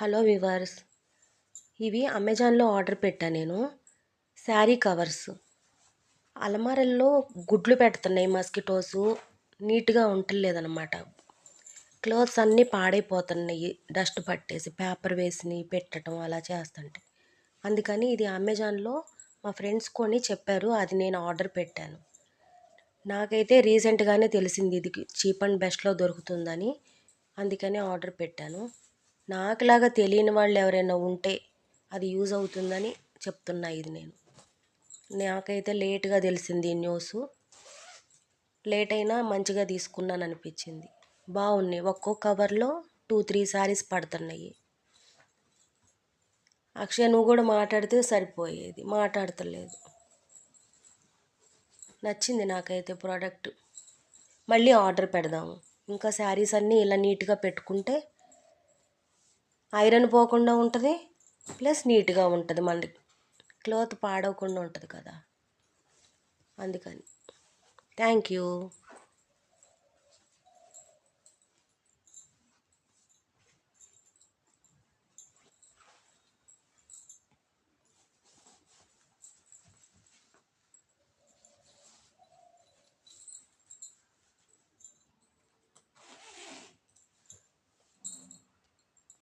Hello viewers, ఇవి అమెజాన్లో order పెట్టాను నేను. శారీ కవర్స్ అలమారల్లో గుడ్లు పెడుతున్నాయి మస్కిటోసు. నీట్గా ఉండలేదన్నమాట. క్లోత్స్ అన్నీ పాడైపోతున్నాయి, డస్ట్ పట్టేసి పేపర్ వేసి పెట్టడం అలా చేస్తుంటే. అందుకని ఇది అమెజాన్లో మా ఫ్రెండ్స్ కొని చెప్పారు, అది నేను ఆర్డర్ పెట్టాను. నాకైతే రీసెంట్గానే తెలిసింది ఇది చీప్ అండ్ బెస్ట్లో దొరుకుతుందని. అందుకని ఆర్డర్ పెట్టాను. నాకులాగా తెలియని వాళ్ళు ఎవరైనా ఉంటే అది యూజ్ అవుతుందని చెప్తున్నా. ఇది నాకైతే లేట్గా తెలిసింది ఈ న్యూస్. లేట్ అయినా మంచిగా తీసుకున్నాను అనిపించింది. బాగున్నాయి. ఒక్కో కవర్లో 2-3 శారీస్ పడుతున్నాయి. అక్షయ, నువ్వు కూడా మాట్లాడితే సరిపోయేది, మాట్లాడతలేదు. నచ్చింది నాకైతే ప్రోడక్ట్. మళ్ళీ ఆర్డర్ పెడదాము. ఇంకా శారీస్ అన్నీ ఇలా నీట్గా పెట్టుకుంటే ఐరన్ పోకుండా ఉంటుంది, ప్లస్ నీట్గా ఉంటుంది. మళ్ళీ క్లాత్ పాడవకుండా ఉంటుంది కదా, అందుకని. Thank you.